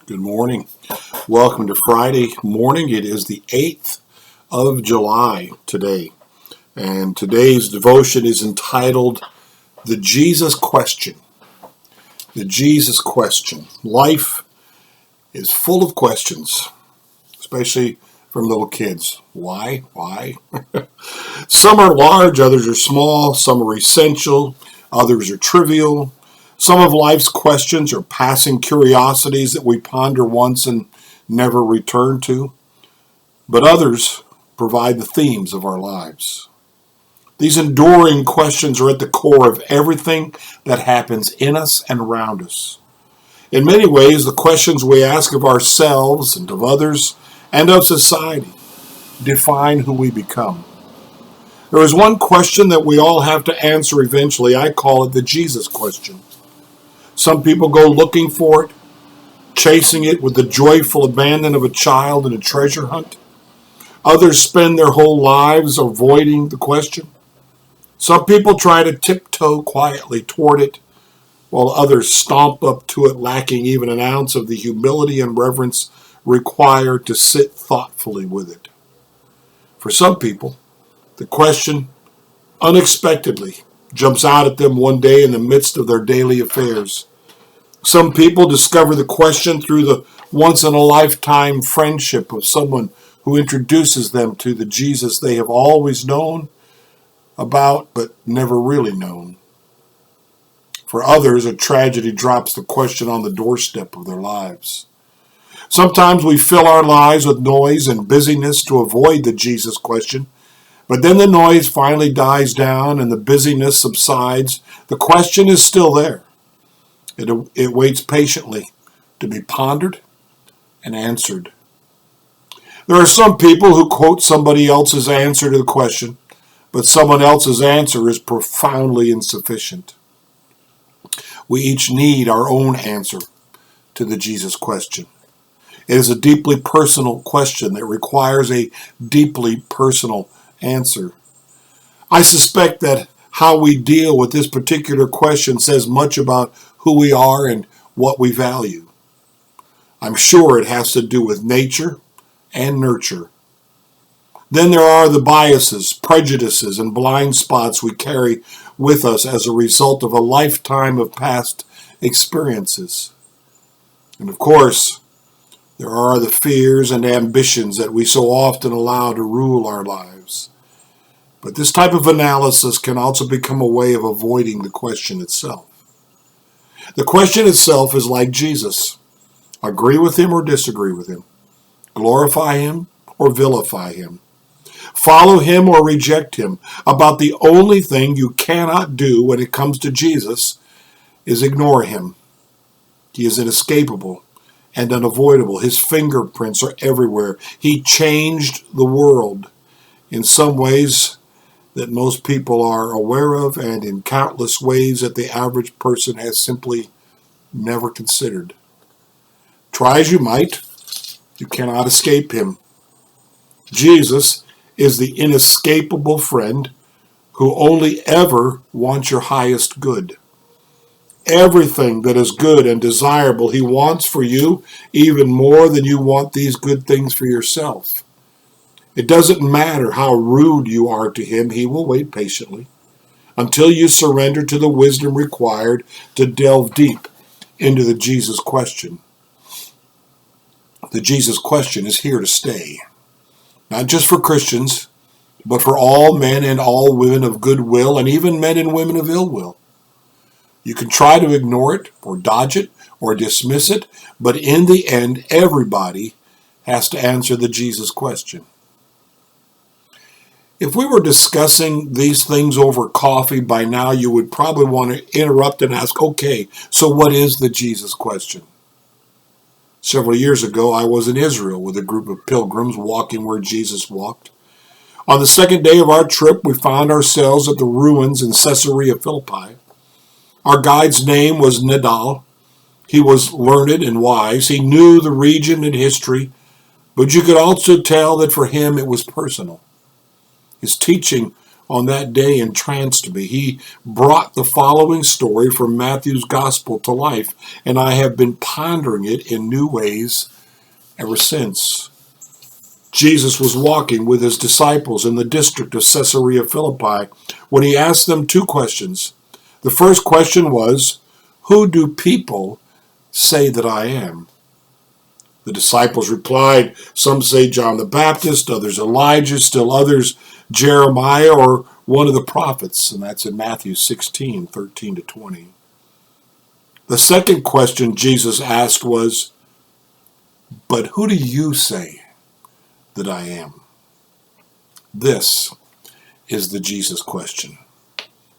Good morning. Welcome to Friday morning. It is the 8th of July today. And today's devotion is entitled The Jesus Question. The Jesus Question. Life is full of questions, especially from little kids. Why? Why? Some are large, others are small, some are essential, others are trivial. Some of life's questions are passing curiosities that we ponder once and never return to, but others provide the themes of our lives. These enduring questions are at the core of everything that happens in us and around us. In many ways, the questions we ask of ourselves and of others and of society define who we become. There is one question that we all have to answer eventually. I call it the Jesus question. Some people go looking for it, chasing it with the joyful abandon of a child in a treasure hunt. Others spend their whole lives avoiding the question. Some people try to tiptoe quietly toward it, while others stomp up to it lacking even an ounce of the humility and reverence required to sit thoughtfully with it. For some people, the question unexpectedly jumps out at them one day in the midst of their daily affairs. Some people discover the question through the once-in-a-lifetime friendship of someone who introduces them to the Jesus they have always known about but never really known. For others, a tragedy drops the question on the doorstep of their lives. Sometimes we fill our lives with noise and busyness to avoid the Jesus question, but then the noise finally dies down and the busyness subsides. The question is still there. It waits patiently to be pondered and answered. There are some people who quote somebody else's answer to the question, but someone else's answer is profoundly insufficient. We each need our own answer to the Jesus question. It is a deeply personal question that requires a deeply personal answer. I suspect that how we deal with this particular question says much about who we are and what we value. I'm sure it has to do with nature and nurture. Then there are the biases, prejudices, and blind spots we carry with us as a result of a lifetime of past experiences. And of course, there are the fears and ambitions that we so often allow to rule our lives. But this type of analysis can also become a way of avoiding the question itself. The question itself is like Jesus. Agree with him or disagree with him. Glorify him or vilify him. Follow him or reject him. About the only thing you cannot do when it comes to Jesus is ignore him. He is inescapable and unavoidable. His fingerprints are everywhere. He changed the world in some ways that most people are aware of and in countless ways that the average person has simply never considered. Try as you might, you cannot escape him. Jesus is the inescapable friend who only ever wants your highest good. Everything that is good and desirable he wants for you even more than you want these good things for yourself. It doesn't matter how rude you are to him, he will wait patiently until you surrender to the wisdom required to delve deep into the Jesus question. The Jesus question is here to stay, not just for Christians, but for all men and all women of goodwill and even men and women of ill will. You can try to ignore it or dodge it or dismiss it, but in the end, everybody has to answer the Jesus question. If we were discussing these things over coffee by now, you would probably want to interrupt and ask, okay, so what is the Jesus question? Several years ago, I was in Israel with a group of pilgrims walking where Jesus walked. On the second day of our trip, we found ourselves at the ruins in Caesarea Philippi. Our guide's name was Nadal. He was learned and wise. He knew the region and history, but you could also tell that for him it was personal. His teaching on that day entranced me. He brought the following story from Matthew's gospel to life, and I have been pondering it in new ways ever since. Jesus was walking with his disciples in the district of Caesarea Philippi when he asked them two questions. The first question was, "Who do people say that I am?" The disciples replied, "Some say John the Baptist, others Elijah, still others Jeremiah or one of the prophets." And that's in Matthew 16:13-20. The second question Jesus asked was, "But who do you say that I am?" This is the Jesus question.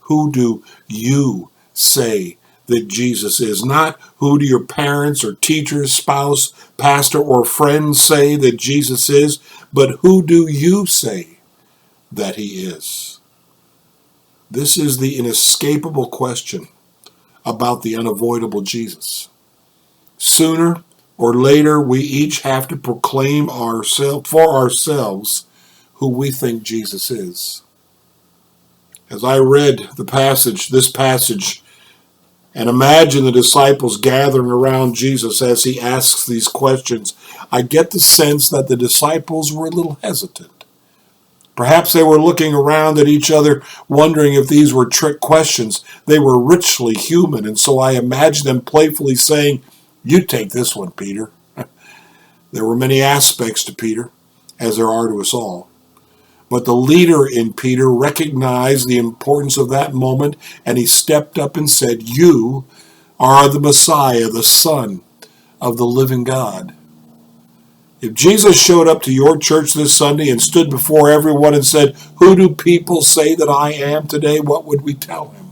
Who do you say that Jesus is? Not who do your parents or teachers, spouse, pastor, or friends say that Jesus is, but who do you say that he is? This is the inescapable question about the unavoidable Jesus. Sooner or later, we each have to proclaim for ourselves who we think Jesus is. As I read this passage, and imagine the disciples gathering around Jesus as he asks these questions, I get the sense that the disciples were a little hesitant. Perhaps they were looking around at each other, wondering if these were trick questions. They were richly human, and so I imagine them playfully saying, "You take this one, Peter." There were many aspects to Peter, as there are to us all. But the leader in Peter recognized the importance of that moment, and he stepped up and said, "You are the Messiah, the Son of the living God." If Jesus showed up to your church this Sunday and stood before everyone and said, "Who do people say that I am today?" what would we tell him?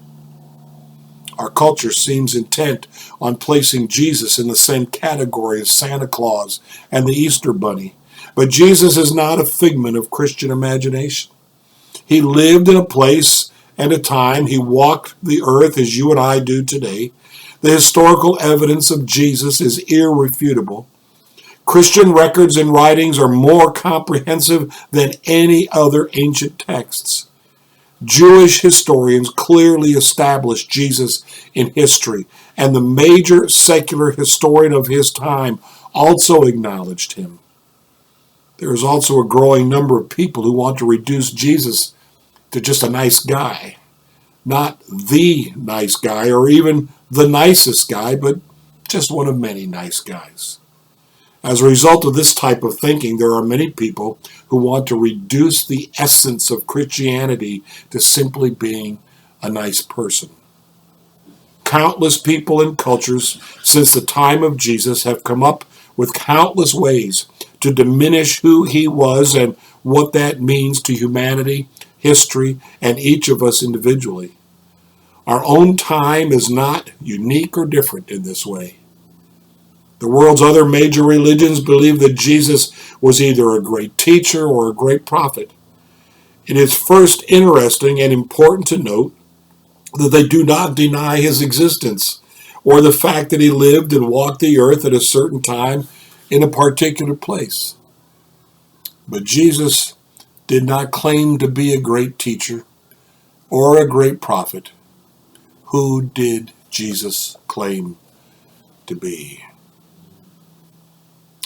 Our culture seems intent on placing Jesus in the same category as Santa Claus and the Easter Bunny. But Jesus is not a figment of Christian imagination. He lived in a place and a time. He walked the earth as you and I do today. The historical evidence of Jesus is irrefutable. Christian records and writings are more comprehensive than any other ancient texts. Jewish historians clearly established Jesus in history, and the major secular historian of his time also acknowledged him. There is also a growing number of people who want to reduce Jesus to just a nice guy. Not the nice guy or even the nicest guy, but just one of many nice guys. As a result of this type of thinking, there are many people who want to reduce the essence of Christianity to simply being a nice person. Countless people and cultures since the time of Jesus have come up with countless ways to diminish who he was and what that means to humanity, history, and each of us individually. Our own time is not unique or different in this way. The world's other major religions believe that Jesus was either a great teacher or a great prophet. It is first interesting and important to note that they do not deny his existence or the fact that he lived and walked the earth at a certain time in a particular place. But Jesus did not claim to be a great teacher or a great prophet. Who did Jesus claim to be?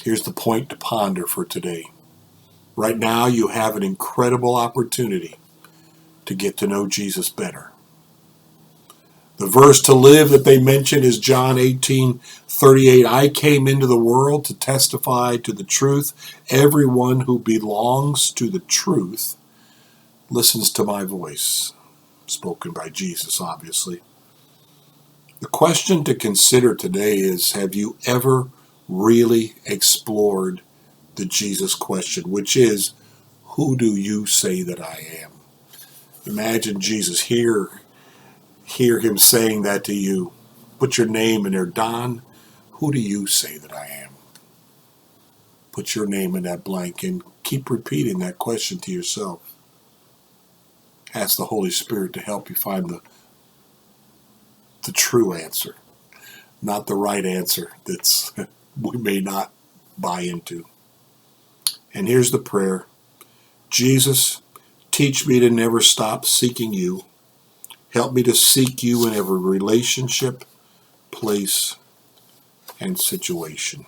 Here's the point to ponder for today. Right now, you have an incredible opportunity to get to know Jesus better. The verse to live that they mention is John 18:38. I came into the world to testify to the truth. Everyone who belongs to the truth listens to my voice. Spoken by Jesus, obviously. The question to consider today is, have you ever really explored the Jesus question, which is, who do you say that I am? Imagine Jesus hear him saying that to you. Put your name in there. Don, who do you say that I am? Put your name in that blank and keep repeating that question to yourself. Ask the Holy Spirit to help you find the true answer, not the right answer that's we may not buy into. And here's the prayer. Jesus, Teach me to never stop seeking you. Help me to seek you in every relationship, place, and situation.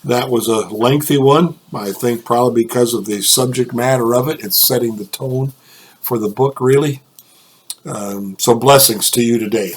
That was a lengthy one, I think probably because of the subject matter of it. It's setting the tone for the book, really. So blessings to you today.